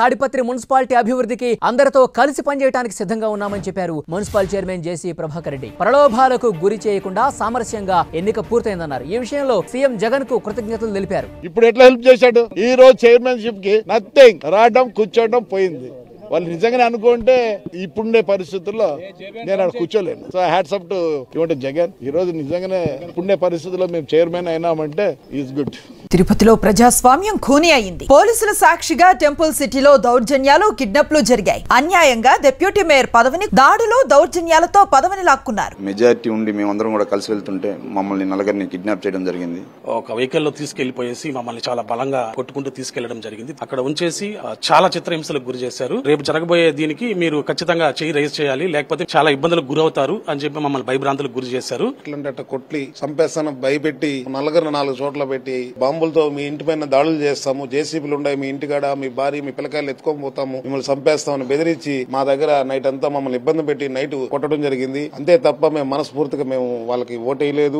Tadipatri municipality అభివృద్ధికి అందరితో కలిసి పనిచేయడానికి సిద్ధంగా ఉన్నామని చెప్పారు మున్సిపల్ చైర్మన్ జేసీ ప్రభాకర్ రెడ్డి. ప్రలోభాలకు గురి చేయకుండా సామరస్యంగా ఎన్నిక పూర్తయిందన్నారు. ఈ విషయంలో సీఎం జగన్ కు కృతజ్ఞతలు తెలిపారు. ఇప్పుడు ఎట్లా హెల్ప్ చేశాడు? ఈ రోజు చైర్మన్షిప్ కి నథింగ్, రావడం కూర్చోవడం పోయింది. వాళ్ళు నిజంగానే అనుకుంటే ఇప్పుడుండే పరిస్థితుల్లో నేను అక్కడ కూర్చోలేను. So hats up to Jagan. ఈ రోజు నిజంగానే ఇప్పుడుండే పరిస్థితుల్లో మేము చైర్మన్ అయినామంటే ఈజ్ గుడ్. తిరుపతిలో ప్రజాస్వామ్యం ఖూనీ అయింది. పోలీసుల సాక్షిగా టెంపుల్ సిటీలో దౌర్జన్యాలు, కిడ్నాప్లు జరిగాయి. అన్యాయంగా డిప్యూటీ మేయర్ పదవిని, దాడులు, దౌర్జన్యాలతో పదవిని లాక్కున్నారు. మెజారిటీ ఉండి మేమందరం కూడా కలిసి వెళ్తుంటే మమ్మల్ని నలుగురిని కిడ్నాప్ చేయడం జరిగింది. ఒక వెహికల్ లో తీసుకెళ్లిపోయేసి మమ్మల్ని చాలా బలంగా కొట్టుకుంటూ తీసుకెళ్లడం జరిగింది. అక్కడ ఉంచేసి చాలా చిత్రహింసలకు గురి చేశారు. రేపు జరగబోయే దీనికి మీరు ఖచ్చితంగా చేయి రైజ్ చేయాలి, లేకపోతే చాలా ఇబ్బందులకు గురవుతారు అని చెప్పి మమ్మల్ని భయభ్రాంతులకు గురి చేశారు. కొట్టి చంపేస్తాను భయపెట్టి నలుగురిని 4 చోట్ల పెట్టి బాంబులతో మీ ఇంటి పైన దాడులు చేస్తాము, జేసీబీలు ఉన్నాయి మీ ఇంటికాడ, మీ భార్య మీ పిల్లకాయలు ఎత్తుకొని పోతాము, మిమ్మల్ని చంపేస్తామని బెదిరించి మా దగ్గర నైట్ అంతా మమ్మల్ని ఇబ్బంది పెట్టి నైట్ కొట్టడం జరిగింది. అంతే తప్ప మేము మనస్ఫూర్తిగా మేము వాళ్ళకి ఓటేయలేదు.